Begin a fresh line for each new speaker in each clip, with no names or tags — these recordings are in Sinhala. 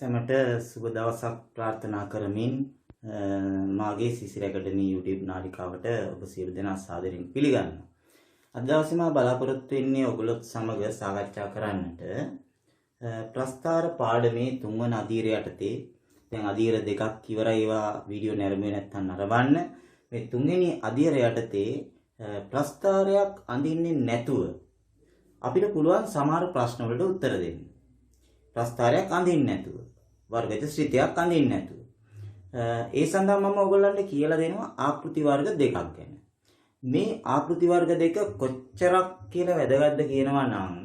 සැමට සුබ දවසක් ප්‍රාර්ථනා කරමින් මාගේ සිසිර ඇකඩමි YouTube නාලිකාවට ඔබ සියලු දෙනා සාදරයෙන් පිළිගන්නවා. අද දවසේ මා බලාපොරොත්තු වෙන්නේ ඔයගොල්ලොත් සමග සාකච්ඡා කරන්නට ප්‍රස්ථාර පාඩමේ 3 වන අධීර යටතේ දැන් අධීර දෙකක් ඉවරයි ඒවා වීඩියෝ නැරඹුවේ නැත්නම් නරඹන්න. මේ 3 වෙනි අධීර යටතේ ප්‍රස්ථාරයක් අඳින්නේ නැතුව අපිට පුළුවන් සමහර ප්‍රශ්න වලට උත්තර දෙන්න. ප්‍රස්ථාරයක් අඳින්නේ නැතුව වර්ගජ ශ්‍රිතයක් අඳින්නේ නැතුව ඒ සඳහා මම ඔයගොල්ලන්ට කියලා දෙනවා ආකෘති වර්ග දෙකක් ගැන. මේ ආකෘති වර්ග දෙක කොච්චරක් කියලා වැදගත්ද කියනවා නම්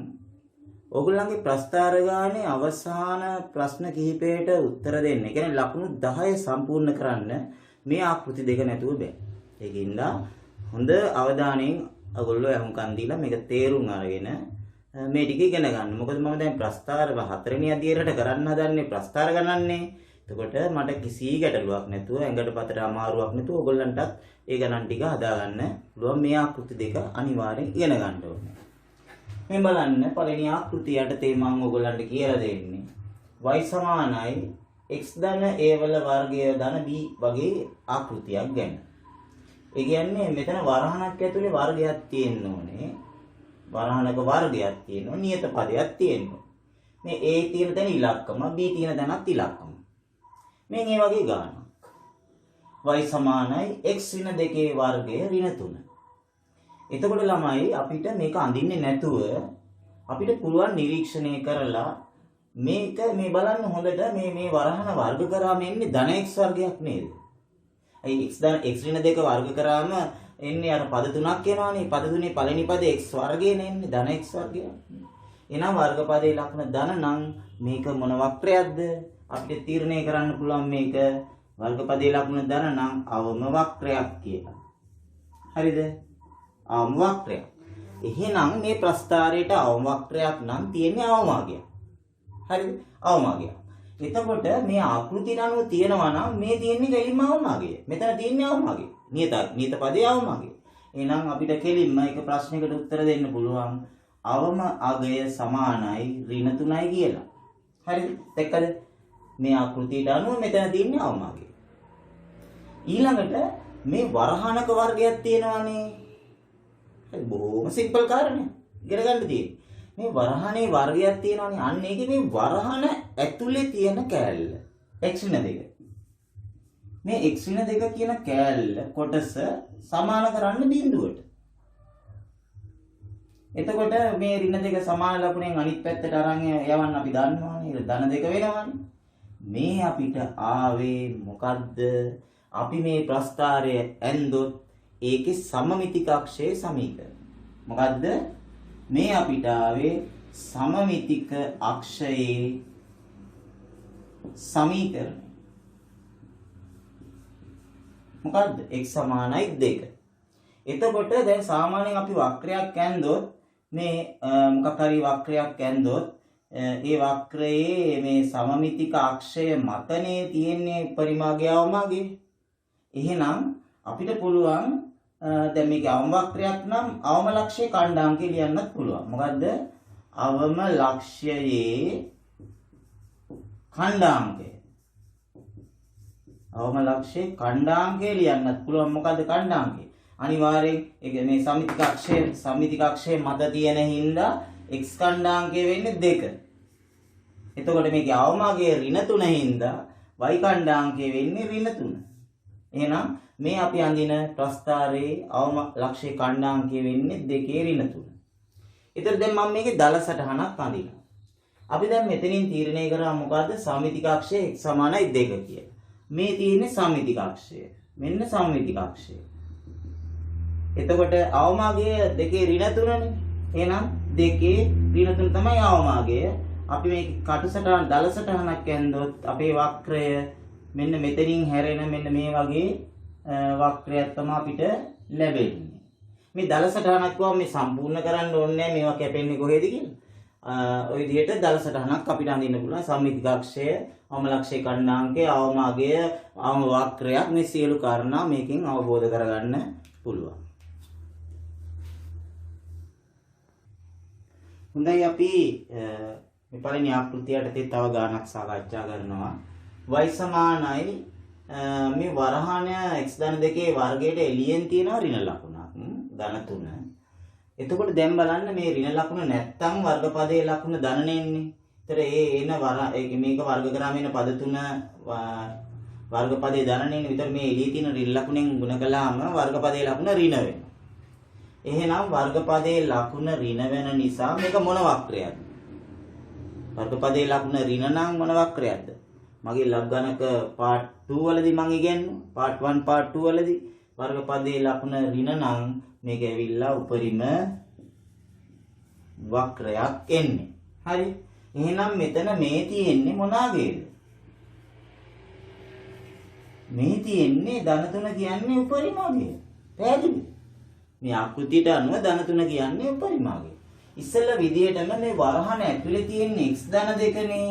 ඔයගොල්ලන්ගේ ප්‍රස්ථාර ගානේ අවසාන ප්‍රශ්න කිහිපයට උත්තර දෙන්න. ඒ කියන්නේ ලකුණු 10 සම්පූර්ණ කරන්න මේ ආකෘති දෙක නැතුව බෑ. ඒකින්ද හොඳ අවධානයෙන් ඔයගොල්ලෝ අහුම්කන් දීලා මේක තේරුම් අරගෙන මේ ටික ඉගෙන ගන්න. මොකද මම දැන් ප්‍රස්ථාර 4 වෙනි අධීරයට කරන්න හදන්නේ ප්‍රස්ථාර ගණන්නේ. එතකොට මට කිසි ගැටලුවක් නැතුව ඇඟට පතට අමාරුවක් නැතුව ඔයගොල්ලන්ටත් ඒ ගණන් ටික හදාගන්න පුළුවන්. මේ ආකෘති දෙක අනිවාර්යෙන් ඉගෙන ගන්න ඕනේ. මේ බලන්න පළවෙනි ආකෘතිය යටතේ මම ඔයගොල්ලන්ට කියලා දෙන්නේ y සමානයි x ධන a වල වර්ගය ධන b වගේ ආකෘතියක් ගැන. ඒ කියන්නේ මෙතන වරහණක් ඇතුලේ වර්ගයක් තියෙන්න ඕනේ. වරහණක වර්ගයක් තියෙනවා, නියත පදයක් තියෙනවා. මේ a තියෙන තැන ඉලක්කම, b තියෙන තැනත් ඉලක්කම. මේ වගේ ගානක්. y සමානයි x ඍණ 2 වර්ගය ඍණ 3. එතකොට ළමයි අපිට මේක අඳින්නේ නැතුව අපිට පුළුවන් නිරීක්ෂණය කරලා මේක මේ බලන්න හොඳට මේ වරහණ වර්ග කරාම එන්නේ ධන x වර්ගයක් නේද? ඒ x ඍණ 2 වර්ග කරාම එන්නේ අර පද තුනක් එනවානේ. පද තුනේ පළවෙනි පදේ x වර්ගයනේ එන්නේ ධන x වර්ගය. එහෙනම් වර්ග පදේ ලක්ෂණ ධන නම් මේක මොන වක්‍රයක්ද? අපිට තීරණය කරන්න පුළුවන් මේක වර්ග පදේ ලක්ෂණ ධන නම් අවම වක්‍රයක් කියලා. හරිද? අවම වක්‍රයක්. එහෙනම් මේ ප්‍රස්ථාරයට අවම වක්‍රයක් නම් තියෙන්නේ අවමාගයක්. හරිද? අවමාගයක්. එතකොට මේ ආකෘතියට අනුව තියෙනවා නම් මේ තියෙන්නේ කෙලින්ම අවමාගය. මෙතන තියෙන්නේ අවමාගය. නියත පදේ අවමාගය. එහෙනම් අපිට කෙලින්ම එක ප්‍රශ්නයකට උත්තර දෙන්න පුළුවන් අවම අගය සමානයි ඍණ 3යි කියලා. හරිද? දැක්කද? මේ ආකෘතියට අනුව මෙතන තියෙන්නේ අවමාගය. ඊළඟට මේ වරහණක වර්ගයක් තියෙනවානේ. හරි බොහොම සිම්පල් කාරණයක්. ඉගෙන ගන්න තියෙන්නේ. මේ වරහණේ වර්ගයක් තියෙනවානේ. අන්න ඒකේ මේ වරහණ ඇතුලේ තියෙන කෑල්ල x ඍණ 2. මේ x ඍණ 2 කියන කෑල්ල කොටස සමාන කරන්න බිඳුවට. එතකොට මේ ඍණ 2 සමාන ලකුණෙන් අනිත් පැත්තට අරන් යවන්න අපි දන්නවනේ. ඒක ධන 2 වෙනවනේ. මේ අපිට ආවේ මොකද්ද? අපි මේ ප්‍රස්ථාරය ඇන්දොත් ඒකේ සමමිතික අක්ෂයේ සමීකරණය. මොකද්ද? මේ අපිට ආවේ සමමිතික අක්ෂයේ සමීකරණය. මොකද්ද? x සමානයි 2. එතකොට දැන් සාමාන්‍යයෙන් අපි වක්‍රයක් ඇන්දොත් මේ මොකක් හරි වක්‍රයක් ඇන්දොත් ඒ වක්‍රයේ මේ සමමිතික අක්ෂය මතනේ තියෙන්නේ පරිමාගය අවමාගය. එහෙනම් අපිට පුළුවන් දැන් මේක අවම වක්‍රයක් නම් අවම ලක්ෂයේ කණ්ඩාංකය ලියන්නත් පුළුවන්. මොකද්ද? අවම ලක්ෂයේ කණ්ඩාංකය. අවම ලක්ෂයේ කණ්ඩාංකය ලියන්නත් පුළුවන්. මොකද්ද කණ්ඩාංකය? අනිවාර්යෙන් ඒක මේ සමමිතික අක්ෂයේ මත තියෙන හින්දා x කණ්ඩාංකය වෙන්නේ 2. එතකොට මේකේ අවමාගය ඍණ 3 හින්දා y කණ්ඩාංකය වෙන්නේ ඍණ 3. එහෙනම් මේ අපි අඳින ප්‍රස්ථාරයේ අවම ලක්ෂයේ කණ්ඩාංකය වෙන්නේ 2 ඍණ 3. ඒතර දැන් මම මේකේ දල සටහනක් අඳිනවා. අපි දැන් මෙතනින් තීරණය කරා මොකද්ද? සමමිතික අක්ෂය x සමානයි 2 කියලා. මේ තියෙන්නේ සමමිතික අක්ෂය. මෙන්න සමමිතික අක්ෂය. එතකොට අවමාගය 2 ඍණ 3නේ. එහෙනම් 2 ඍණ 3 තමයි අවමාගය. අපි මේ කටු සටහන දල සටහනක් ඇන්දොත් අපේ වක්‍රය මෙන්න මෙතනින් හැරෙන මෙන්න මේ වගේ වක්‍රයක් තමයි අපිට ලැබෙන්නේ. මේ දල සටහනක් වුවම මේ සම්පූර්ණ කරන්න ඕනේ නැහැ මේවා කැපෙන්නේ කොහෙද කියලා. ඔය විදිහට දල සටහනක් අපිට අඳින්න පුළුවන්. සම්මිතික අක්ෂය, අවම ලක්ෂයේ කණ්ඩාංකය, අවමාගය, අවම වක්‍රයක් මේ සියලු කාරණා මේකෙන් අවබෝධ කරගන්න පුළුවන්. හොඳයි අපි මේ පළවෙනි ආකෘතියට තව ගානක් සාකච්ඡා කරනවා. y සමානයි මේ වරහාන x ධන දෙකේ වර්ගයට එළියෙන් තියෙනවා ඍණ ලකුණක් ධන 3. එතකොට දැන් බලන්න මේ ඍණ ලකුණ නැත්තම් වර්ගපදයේ ලකුණ ධනනේ එන්නේ. ඒතර මේක වර්ග කරාම එන පද 3 වර්ගපදයේ ධනනේ. විතර මේ එළියේ තියෙන ඍණ ලකුණෙන් ගුණ කළාම වර්ගපදයේ ලකුණ ඍණ වෙනවා. එහෙනම් වර්ගපදයේ ලකුණ ඍණ වෙන නිසා මේක මොන වක්‍රයක්ද? වර්ගපදයේ ලකුණ ඍණ නම් මොන වක්‍රයක්ද? මගේ ලබ් ගණක part 2 වලදී මම ඉගෙනුවා. part 1 part 2 වලදී වර්ගපදයේ ලකුණ ඍණ නම් මේක ඇවිල්ලා උපරිම වක්‍රයක් එන්නේ. හරි. එහෙනම් මෙතන මේ තියෙන්නේ මොනාගේද? මේ තියෙන්නේ ධන 3 කියන්නේ උපරිමගේ. පැහැදිලි? මේ ආකෘතියට අනුව ධන 3 කියන්නේ උපරිමගේ. ඉස්සෙල්ලා විදියටම මේ වරහන ඇතුලේ තියෙන x ධන දෙකනේ.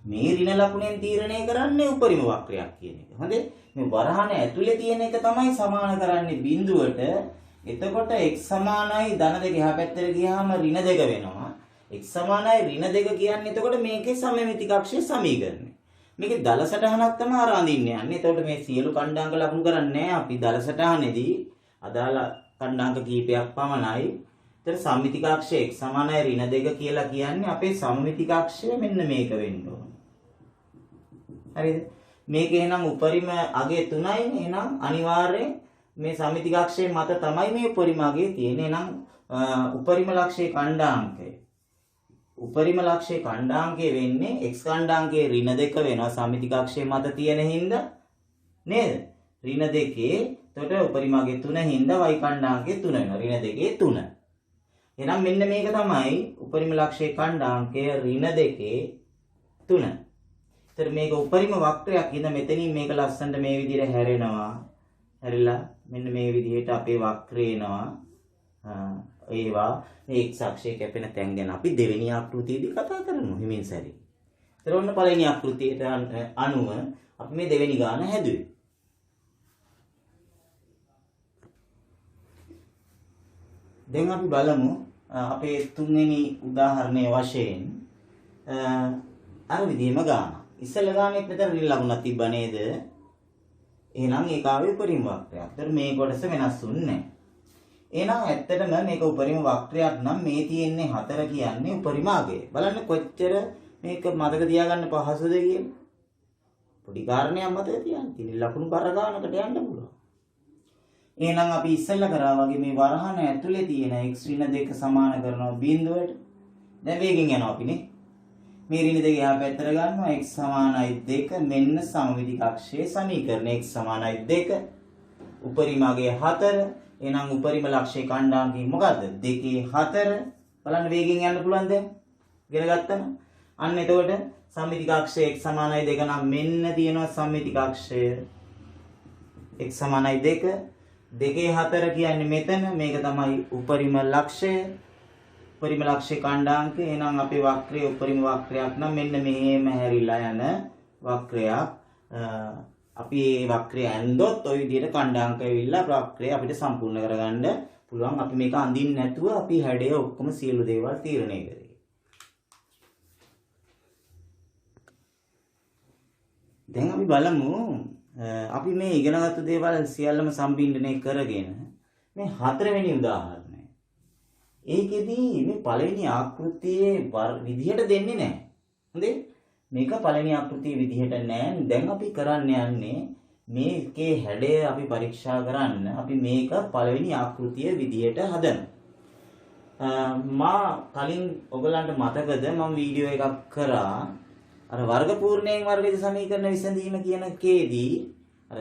මේ ඍණ ලකුණෙන් තීරණය කරන්නේ උපරිම වක්‍රයක් කියන එක. හොඳේ? මේ වරහන ඇතුලේ තියෙන එක තමයි සමාන කරන්නේ බිඳුවට. එතකොට x සමානයි ධන දෙක එහා පැත්තට ගියාම ඍණ දෙක වෙනවා. x සමානයි ඍණ දෙක කියන්නේ එතකොට මේකේ සමමිතික අක්ෂයේ සමීකරණය. මේකේ දල සටහනක් තමයි අර අඳින්න යන්නේ. එතකොට මේ සියලු කණ්ඩාංක ලකුණු කරන්නේ නැහැ අපි දල සටහනේදී අදාළ කණ්ඩාංක කීපයක් පමණයි. ඒතර සමමිතික අක්ෂය x සමානයි ඍණ දෙක කියලා කියන්නේ අපේ සමමිතික අක්ෂය මෙන්න මේක වෙන්න ඕන. හරිද? මේක එහෙනම් උපරිම අගය 3යි. එහෙනම් අනිවාර්යයෙන් මේ සමමිතික අක්ෂයේ මත තමයි මේ උපරිම අගය තියෙන්නේ. එහෙනම් උපරිම ලක්ෂයේ කණ්ඩාංකය උපරිම ලක්ෂයේ කණ්ඩාංකය වෙන්නේ x කණ්ඩාංකයේ ඍණ දෙක වෙනවා සමමිතික අක්ෂයේ මත තියෙන හින්දා නේද? ඍණ දෙකේ එතකොට උපරිම අගය 3 හින්දා y කණ්ඩාංකය 3 වෙනවා. ඍණ දෙකේ 3. එහෙනම් මෙන්න මේක තමයි උපරිම ලක්ෂයේ කණ්ඩාංකය ඍණ දෙකේ 3. ඒතර මේක උපරිම වක්‍රයක් ඉඳ මෙතනින් මේක ලස්සනට මේ විදිහට හැරෙනවා. හැරිලා මෙන්න මේ විදිහට අපේ වක්‍රය එනවා. ඒවා මේ x අක්ෂයේ කැපෙන තැන් ගැන අපි දෙවෙනි ආකෘතියේදී කතා කරමු හිමින් සැරේ. ඒතර ඔන්න පළවෙනි ආකෘතියට අනුව අපි මේ දෙවෙනි ගාන හැදුවේ. දැන් අපි බලමු අපේ තුන්වෙනි උදාහරණය වශයෙන් අර විදිහම ගාන. ඉස්සෙල්ලා ගානේ මෙතන ඍණ ලකුණක් තිබ්බා නේද? එහෙනම් ඒක ආවේ උපරිම වක්‍රයක්. ඒතර මේ කොටස වෙනස් වුන්නේ නැහැ. එහෙනම් ඇත්තටම මේක උපරිම වක්‍රයක් නම් මේ තියෙන්නේ 4 කියන්නේ උපරිම අගය. බලන්න කොච්චර මේක මතක තියාගන්න පහසුද කියලා. පොඩි කාරණයක් මතක තියාගන්න. ඉතින් ලකුණු බර ගන්නකට යන්න පුළුවන්. එහෙනම් අපි ඉස්සෙල්ලා කරා වගේ මේ වරහන ඇතුලේ තියෙන x ඍණ දෙක සමාන කරනවා බිඳුවට. දැන් වේගෙන් යනවා අපිනේ. මේ ඍණ දෙක එහා පැත්තට ගන්නවා x සමානයි 2 මෙන්න සමමිතික අක්ෂයේ සමීකරණය x සමානයි 2 උපරිම අගය 4. එහෙනම් උපරිම ලක්ෂයේ කණ්ඩාංකය මොකද්ද? 2 4. බලන්න වේගෙන් යන්න පුළුවන් දැන්. ඉගෙන ගත්තම. අන්න එතකොට සමමිතික අක්ෂය x සමානයි 2 නම් මෙන්න තියෙනවා සමමිතික අක්ෂය x සමානයි 2. 2 4 කියන්නේ මෙතන. මේක තමයි උපරිම ලක්ෂය. උපරිම ලක්ෂයේ කණ්ඩාංකය. එහෙනම් අපේ වක්‍රයේ උපරිම වක්‍රයක් නම් මෙන්න මෙහෙම හැරිලා යන වක්‍රයක්. අපි මේ වක්‍රය ඇන්දොත් ওই විදිහට කණ්ඩාංක ඇවිල්ලා වක්‍රය අපිට සම්පූර්ණ කරගන්න පුළුවන්. අපි මේක අඳින්න නැතුව අපි හැඩය ඔක්කොම සියලු දේවල් තීරණය කරේ. දැන් අපි බලමු අපි මේ ඉගෙනගත්තු දේවල් සියල්ලම සම්බින්දනය කරගෙන මේ හතරවෙනි උදාහරණය. ඒකෙදි මේ පළවෙනි ආකෘතියේ විදිහට දෙන්නේ නැහැ. හොඳේ? මේක පළවෙනි ආකෘතියේ විදිහට නෑ. දැන් අපි කරන්න යන්නේ මේකේ හැඩය අපි පරීක්ෂා කරන්න. අපි මේක පළවෙනි ආකෘතිය විදිහට හදනවා. මා කලින් ඔයගලන්ට මතකද මම වීඩියෝ එකක් කරා අර වර්ග පූර්ණයෙන් වර්ගජ සමීකරණ විසඳීම කියන කේදී අර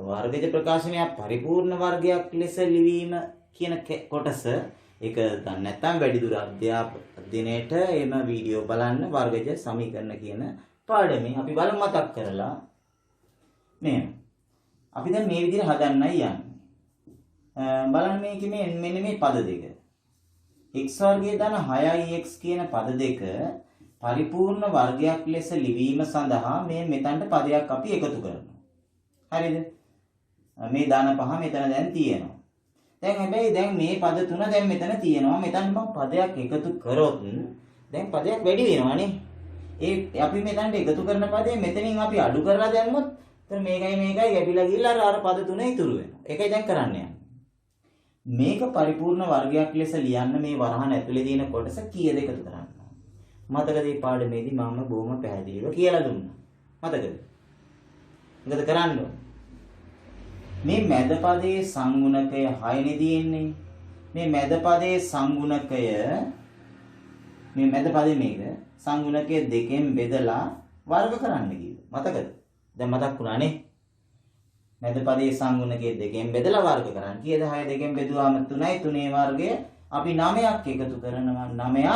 වර්ගජ ප්‍රකාශනය පරිපූර්ණ වර්ගයක් ලෙස ලිවීම කියන කොටස ඒක දන්නේ නැත්නම් වැඩිදුර අධ්‍යයනයට එම වීඩියෝ බලන්න වර්ගජ සමීකරණ කියන පාඩමේ අපි බලමු මතක් කරලා මේ අපි දැන් මේ විදිහට හදන්නයි යන්නේ. බලන්න මේකේ මෙන්න මේ පද දෙක. x වර්ගයේ ධන 6x කියන පද දෙක පරිපූර්ණ වර්ගයක් ලෙස ලිවීම සඳහා මේ මෙතනට පදයක් අපි එකතු කරනවා. හරිද? මේ ධන පහ මෙතන දැන් තියෙනවා. දැන් හැබැයි දැන් මේ පද තුන දැන් මෙතන තියෙනවා. මෙතන මම පදයක් එකතු කරොත් දැන් පදයක් වැඩි වෙනවානේ. ඒ අපි මෙතනට එකතු කරන පදේ මෙතනින් අපි අඩු කරලා දැම්මොත් එතන මේකයි ගැපිලා ගිහලා අර පද තුන ඉතුරු වෙනවා. ඒකයි දැන් කරන්න යන්නේ. මේක පරිපූර්ණ වර්ගයක් ලෙස ලියන්න මේ වරහන් ඇතුලේ තියෙන කොටස කීයද එකතු කරන්න. මතකද මේ පාඩමේදී මම බොහොම පැහැදිලිව කියලා දුන්නා. මතකද? මොකද කරන්න ඕන? මේ මැද පදයේ සංගුණකය 6 තියෙන්නේ. මේ මැද පදයේ සංගුණකය මේ මැද පදේ මේක සංගුණකය දෙකෙන් බෙදලා වර්ග කරන්න කිව්වා. මතකද? දැන් මතක් වුණානේ. මැද පදයේ සංගුණකය දෙකෙන් බෙදලා වර්ග කරන්න. කීයද 6 දෙකෙන් බෙදුවාම 3යි 3ේ වර්ගය අපි 9ක් එකතු කරනවා 9ක්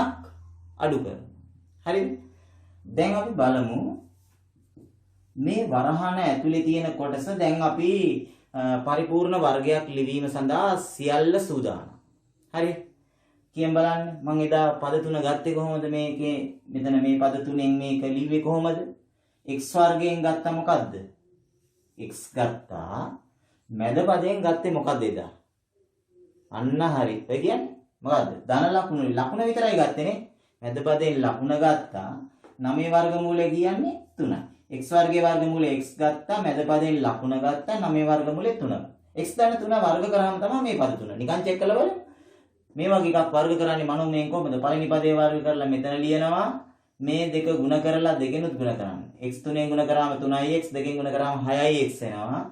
අඩු කරනවා. හරිද? දැන් අපි බලමු මේ වරහන ඇතුලේ තියෙන කොටස දැන් අපි පරිපූර්ණ වර්ගයක් ලිවීම සඳහා සියල්ල සූදානම්. හරි? කියන් බලන්න මම එදා පද තුන ගත්තේ කොහොමද මේකේ මෙතන මේ පද තුනෙන් මේක ලිව්වේ කොහොමද? x වර්ගයෙන් ගත්තා මොකද්ද? x ගත්තා මැද පදයෙන් ගත්තේ මොකද්ද එදා? අන්න හරි. ඒ කියන්නේ මොකද්ද? ධන ලකුණ විතරයි ගත්තේ නේ. මැද පදයෙන් ලකුණ ගත්තා 9 වර්ගමූලය කියන්නේ 3යි. x වර්ගයේ වර්ගමූලය x ගත්තා මැද පදයෙන් ලකුණ ගත්තා 9 වර්ගමූලය 3යි. x ධන 3 වර්ග කරාම තමයි මේ පද තුන. නිකන් චෙක් කරලා බලන්න. මේ වගේ එකක් වර්ග කරන්නේ මනෝමයෙන් කොහොමද? පළවෙනි පදේ වර්ග කරලා මෙතන ලියනවා. මේ දෙක ಗುಣ කරලා දෙකෙනුත් ಗುಣ කරන්නේ. x 3ෙන් ಗುಣ කරාම 3ix දෙකෙන් ಗುಣ කරාම 6ix එනවා.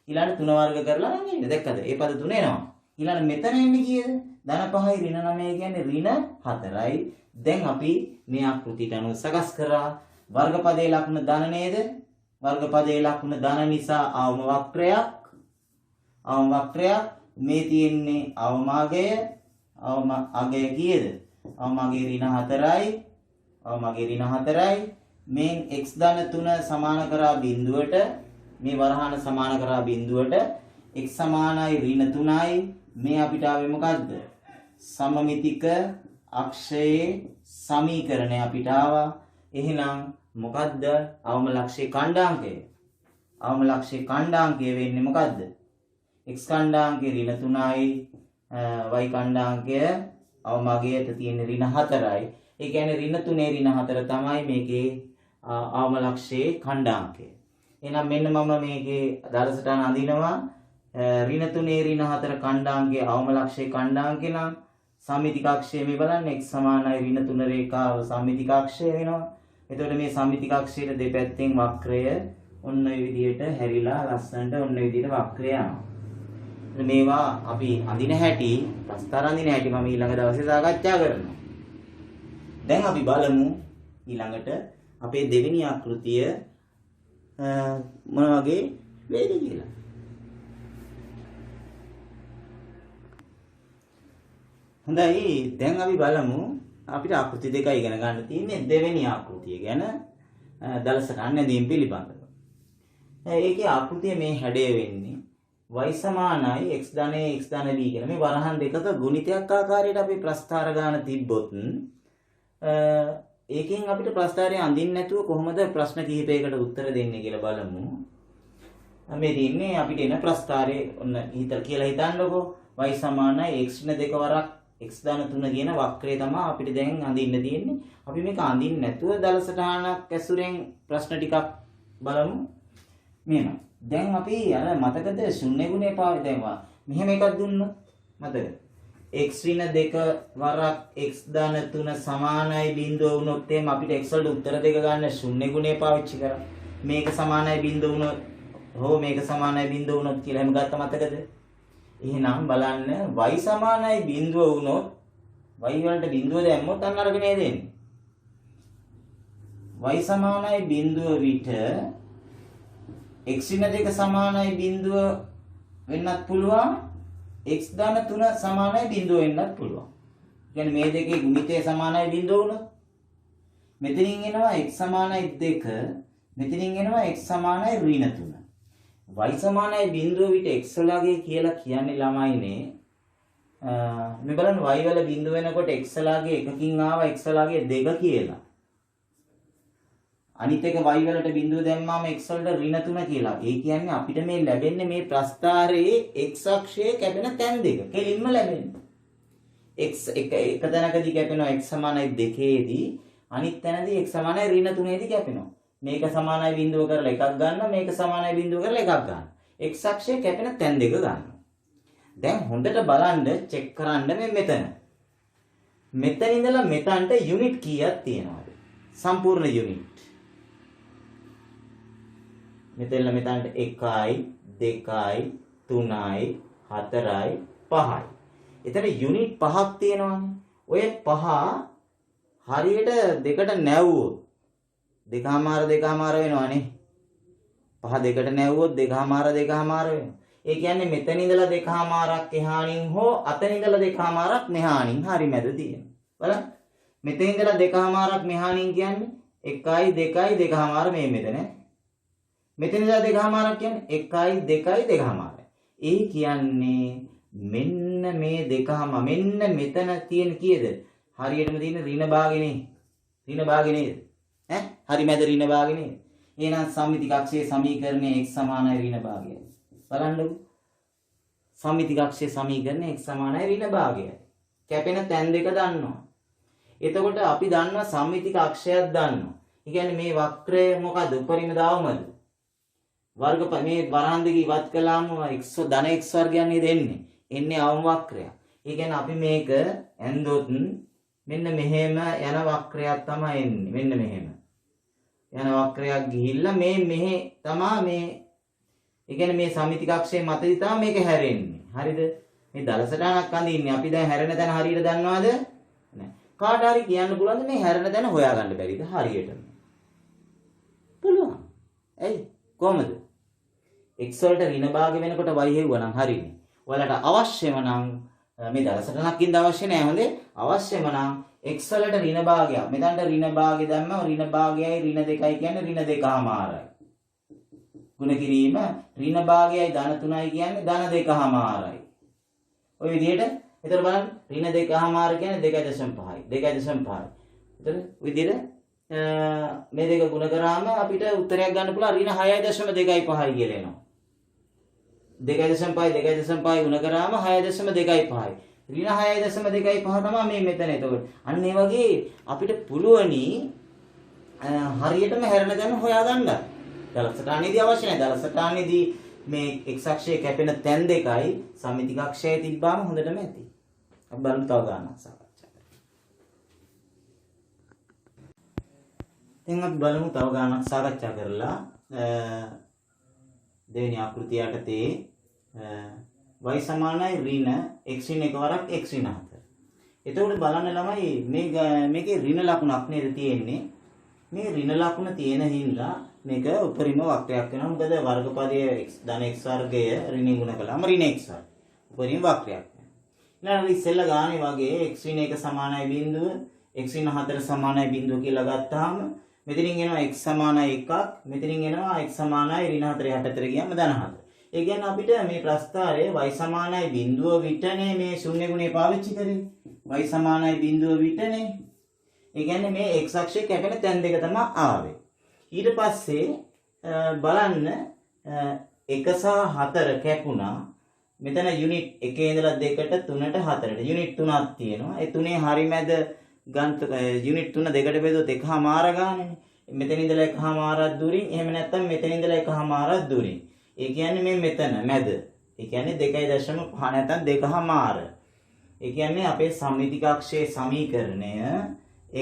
ඊළඟ 3 වර්ග කරලා නම් එන්නේ. දැක්කද? මේ පද තුන එනවා. ඊළඟ මෙතන එන්නේ කීයද? ධන 5යි ඍණ 9 කියන්නේ ඍණ 4යි. දැන් අපි මේ ආකෘතියට අනුව සකස් කරා වර්ගපදයේ ලකුණ ධන නේද? වර්ගපදයේ ලකුණ ධන නිසා අවම වක්‍රයක් මේ තියෙන්නේ අවම අගය කීයද? අවම අගය ඍණ 4යි. අවම අගය ඍණ 4යි. මෙන් x ධන 3 සමාන කරා බිඳුවට මේ වරහන සමාන කරා බිඳුවට x සමානයි ඍණ 3යි. මේ අපිට ආවේ මොකද්ද? සමමිතික අක්ෂයේ සමීකරණය අපිට ආවා. එහෙනම් මොකද්ද අවම ලක්ෂයේ ඛණ්ඩාංකය? අවම ලක්ෂයේ ඛණ්ඩාංකය වෙන්නේ මොකද්ද? x ඛණ්ඩාංකය ඍණ 3යි y ඛණ්ඩාංකය අවම අගයට තියෙන ඍණ 4යි. ඒ කියන්නේ ඍණ 3 ඍණ 4 තමයි මේකේ අවම ලක්ෂයේ ඛණ්ඩාංකය. එහෙනම් මෙන්න මම මේකේ දරසටහන අඳිනවා. ඍණ 3 ඍණ 4 ඛණ්ඩාංකයේ අවම ලක්ෂයේ ඛණ්ඩාංකේ නම් සම්මිතිකාක්ෂය මේ බලන්න x සමානයි ඍණ 3 රේඛාව සම්මිතිකාක්ෂය වෙනවා. එතකොට මේ සම්මිතිකාක්ෂයේ දෙපැත්තෙන් වක්‍රය ඔන්න ඔය විදිහට හැරිලා ලස්සනට ඔන්න ඔය විදිහට වක්‍රය යනවා. මේවා අපි අඳින හැටි, ප්‍රස්තාර අඳින හැටි මම ඊළඟ දවසේ සාකච්ඡා කරනවා. දැන් අපි බලමු ඊළඟට අපේ දෙවෙනි ආකෘතිය මොන වගේ වේද කියලා. හොඳයි දැන් අපි බලමු අපිට ආකෘති දෙක ඉගෙන ගන්න තියෙන්නේ දෙවෙනි ආකෘතිය ගැන දලසටහන නැදීම් පිළිබඳව. ඒකේ ආකෘතිය මේ හැඩය වෙන්නේ y සමානයි x ධනය x ධන b කියන මේ වරහන් දෙකක ගුණිතයක් ආකාරයට අපි ප්‍රස්ථාර ගාන තිබ්බොත් ඒකෙන් අපිට ප්‍රස්ථාරය අඳින්න නැතුව කොහොමද ප්‍රශ්න කිහිපයකට උත්තර දෙන්නේ කියලා බලමු. මේ දින්නේ අපිට එන ප්‍රස්ථාරය ඔන්න කියලා හිතන්නකෝ y සමානයි x න දෙක වරක් x ධන 3 කියන වක්‍රය තමයි අපිට දැන් අඳින්න තියෙන්නේ. අපි මේක අඳින්න නැතුව දල සටහනක් ඇසුරෙන් ප්‍රශ්න ටිකක් බලමු. මෙන්න. දැන් අපි අර මතකද ශුන්‍ය ගුණය පාවිච්චිවා. මෙහෙම එකක් දුන්නොත් මතකද? x ඍණ 2 වරක් x ධන 3 සමානයි බිඳුව වුණොත් එහෙනම් අපිට x වලට උත්තර දෙක ගන්න ශුන්‍ය ගුණය පාවිච්චි කරා. මේක සමානයි බිඳුව වුණොත් හෝ මේක සමානයි බිඳුව වුණොත් කියලා එහෙම ගත්ත මතකද? එහෙනම් බලන්න y සමානයි බිඳුව වුණොත් y වලට බිඳුව දැම්මොත් අන්න අරගෙන දෙන්නේ. y සමානයි බිඳුව විට x ඍණ 2 සමානයි බිඳුව වෙන්නත් පුළුවන් x ධන 3 සමානයි බිඳුව වෙන්නත් පුළුවන්. කියන්නේ මේ දෙකේ ගුණිතය සමානයි බිඳුව වුණොත් මෙතනින් එනවා x සමානයි 2 මෙතනින් එනවා x සමානයි ඍණ 3. y සමානයි බිඳුව විට x ලාගේ කියලා කියන්නේ ළමයිනේ. මේ බලන්න y වල බිඳුව වෙනකොට x ලාගේ එකකින් ආවා x ලාගේ 2 කියලා. අනිත් එක y වලට බිඳුව දැම්මාම x වලට ඍණ 3 කියලා. ඒ කියන්නේ අපිට මේ ලැබෙන්නේ මේ ප්‍රස්ථාරයේ x අක්ෂයේ කැපෙන තැන් දෙක. කෙලින්ම ලැබෙන්නේ. x එක තැනකදී කැපෙනවා x සමානයි 2ේදී අනිත් තැනදී x සමානයි ඍණ 3ේදී කැපෙනවා. මේක සමානයි බිඳුව කරලා එකක් ගන්න මේක සමානයි බිඳුව කරලා එකක් ගන්න. x අක්ෂයේ කැපෙන තැන් දෙක ගන්න. දැන් හොඳට බලන්න චෙක් කරන්න මේ මෙතන. මෙතන ඉඳලා මෙතනට යුනිට් කීයක් තියෙනවද? සම්පූර්ණ යුනිට්. මෙතන මෙතනට 1යි 2යි 3යි 4යි 5යි. එතන යුනිට් 5ක් තියෙනවානේ. ඔය 5 හරියට දෙකට නැවුවොත් දෙකමාර වෙනවානේ. 5 දෙකට නැවුවොත් දෙකමාර වෙනවා. ඒ කියන්නේ මෙතන ඉඳලා දෙකමාරක් එහාණින් හෝ අතන ඉඳලා දෙකමාරක් මෙහාණින් හරි මැද තියෙනවා. බලන්න. මෙතන ඉඳලා දෙකමාරක් මෙහාණින් කියන්නේ 1යි 2යි දෙකමාර මේ මෙතන. මෙතන ඉඳලා දෙකමාරක් කියන්නේ 1යි 2යි දෙකමාර. ඒ කියන්නේ මෙන්න මේ දෙකම මෙන්න මෙතන තියෙන කීයද? හරියටම තියෙන ඍණ භාගෙනේ. ඍණ භාගෙ නේද? හරි මැද ඍණ භාගෙ නේද? එහෙනම් සම්මිතික අක්ෂයේ සමීකරණය x සමානයි ඍණ භාගයයි. බලන්නකෝ. සම්මිතික අක්ෂයේ සමීකරණය x සමානයි ඍණ භාගයයි. කැපෙන තැන් දෙක දන්නවා. එතකොට අපි දන්නවා සම්මිතික අක්ෂයක් දන්නවා. ඒ කියන්නේ මේ වක්‍රය මොකද්ද? උපරිම දාවමද? වර්ග මේ වරහන් දෙක ඉවත් කළාම x ධන x වර්ගයක් නේද එන්නේ. එන්නේ අවම වක්‍රයක්. ඒ කියන්නේ අපි මේක ඇන්දොත් මෙන්න මෙහෙම යන වක්‍රයක් තමයි එන්නේ. මෙන්න මෙහෙම. යන වක්‍රයක් ගිහිල්ලා මේ මෙහෙ තමයි මේ ඒ කියන්නේ මේ සම්මිතික අක්ෂයේ මතදී තමයි මේක හැරෙන්නේ. හරිද? මේ දලසටහනක් අඳින්නේ. අපි දැන් හැරෙන තැන හරියට දන්නවද? නැහැ. කාට හරි කියන්න පුළුවන්ද මේ හැරෙන තැන හොයාගන්න බැරිද හරියටම? පුළුවන්. ඇයි? කොහමද? x වලට ඍණ භාගය වෙනකොට y හෙව්වනම් හරිනේ. ඔයාලට අවශ්‍යම නම් මේ දලසටහනකින්ද අවශ්‍ය නැහැ හොඳේ. අවශ්‍යම නම් x වලට ඍණ භාගයක්. මෙතනට ඍණ භාගය දැම්මම ඍණ භාගයයි ඍණ 2යි කියන්නේ ඍණ 2මාරයි. ගුණ කිරීම ඍණ භාගයයි ධන 3යි කියන්නේ ධන 2මාරයි. ඔය විදිහට එතන බලන්න ඍණ 2මාර කියන්නේ 2.5යි. 2.5යි. එතන විදිහට මේ දෙක ගුණ කරාම අපිට උත්තරයක් ගන්න පුළුවන් ඍණ 6.25යි කියලා එනවා. 2.5 ගුණ කරාම 6.25යි. ඍණ 6.25 තමයි මේ මෙතන. එතකොට අන්න ඒ වගේ අපිට පුළුවනි හරියටම හැරෙන තැන හොයාගන්න. දලසටහනේදී අවශ්‍ය නැහැ. දලසටහනේදී මේ x අක්ෂයේ කැපෙන තැන් දෙකයි සම්මිතික අක්ෂයේ තිබ්බාම හොඳටම ඇති. අපි බලමු තව ගානක් සාකච්ඡා කරමු. දැන් අපි බලමු තව ගානක් සාකච්ඡා කරලා දෙවෙනි ආකෘතිය යටතේ y සමානයි ඍණ x ඍණ එකවරක් x ඍණ 4. එතකොට බලන්න ළමයි මේකේ ඍණ ලකුණක් නේද තියෙන්නේ. මේ ඍණ ලකුණ තියෙන හින්දා මේක උපරිම වක්‍රයක් වෙනවා. මොකද වර්ගපදයේ x ධන x වර්ගය ඍණින් ගුණ කළාම ඍණ x වර්ගය. උපරිම වක්‍රයක් වෙනවා. ඊළඟට ඉස්සෙල්ලා ගානේ වගේ x ඍණ 1 සමානයි බිඳුව x ඍණ 4 සමානයි බිඳුව කියලා ගත්තාම මෙතනින් එනවා x සමානයි 1ක් මෙතනින් එනවා x සමානයි ඍණ 4 යටතට ගියාම ධන 4. ඒ කියන්නේ අපිට මේ ප්‍රස්ථාරයේ y සමානයි බිඳුව විතරනේ මේ ශුන්‍ය ගුණය පාවිච්චි කරේ. y සමානයි බිඳුව විතරනේ. ඒ කියන්නේ මේ x අක්ෂයේ කැපෙන තැන් දෙක තමයි ආවේ. ඊට පස්සේ බලන්න 1 සහ 4 කැපුණා. මෙතන යුනිට් 1 ඉඳලා 2ට 3ට 4ට යුනිට් 3ක් තියෙනවා. ඒ තුනේ හරි මැද ගන්ත යුනිට් 3 දෙකට බෙදුවොත් එකමාර ගානනේ. මෙතන ඉඳලා එකමාරක් දුරින් එහෙම නැත්නම් මෙතන ඉඳලා එකමාරක් දුරින්. ඒ කියන්නේ මේ මෙතන මැද. ඒ කියන්නේ 2.5 නැත්නම් දෙකමාර. ඒ කියන්නේ අපේ සම්මිතික අක්ෂයේ සමීකරණය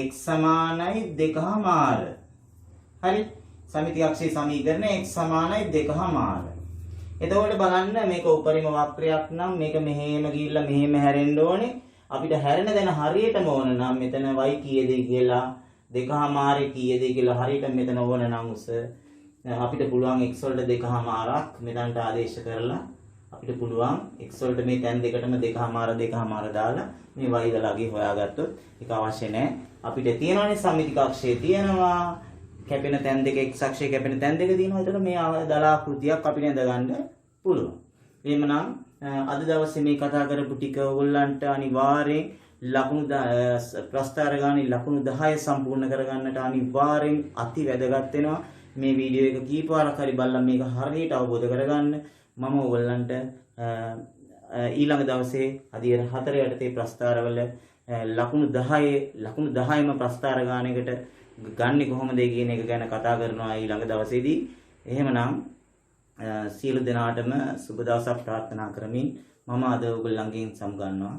x සමානයි දෙකමාර. හරි? සම්මිතික අක්ෂයේ සමීකරණය x සමානයි දෙකමාර. එතකොට බලන්න මේක උපරිම වක්‍රයක් නම් මේක මෙහෙම ගිහිල්ලා මෙහෙම හැරෙන්න ඕනේ. අපිට හැරෙන දැන හරියටම ඕන නම් මෙතන y කීයද කියලා දෙකමාරේ කීයද කියලා හරියට මෙතන ඕන නම් උස අපිට පුළුවන් x වලට දෙකමාරක් මෙතනට ආදේශ කරලා අපිට පුළුවන් x වලට මේ තැන් දෙකටම දෙකමාර දාලා මේ y දලගේ හොයාගත්තොත් ඒක අවශ්‍ය නැහැ. අපිට තියෙනවානේ සම්මිතික අක්ෂයේ තියෙනවා කැපෙන තැන් දෙක x අක්ෂයේ කැපෙන තැන් දෙක තියෙනවා. ඒතර මේ දලාකෘතියක් අපිට ඇඳ ගන්න පුළුවන්. එහෙමනම් අද දවසේ මේ කතා කරපු ටික ඕගොල්ලන්ට අනිවාර්යෙන් ලකුණු ප්‍රස්ථාර ගානේ ලකුණු 10 සම්පූර්ණ කරගන්නට අනිවාර්යෙන් අති වැදගත් වෙනවා. මේ වීඩියෝ එක කීප වාරක් හරි බලලා මේක හරියට අවබෝධ කරගන්න. මම ඕගොල්ලන්ට ඊළඟ දවසේ අදියර 4 යටතේ ප්‍රස්ථාරවල ලකුණු 10ම ප්‍රස්ථාර ගානකට ගන්නේ කොහොමද කියන එක ගැන කතා කරනවා ඊළඟ දවසේදී. එහෙමනම් සියලු දෙනාටම සුබ දවසක් ප්‍රාර්ථනා කරමින් මම අද ඔයගොල්ලන්ගෙන් සමුගන්නවා.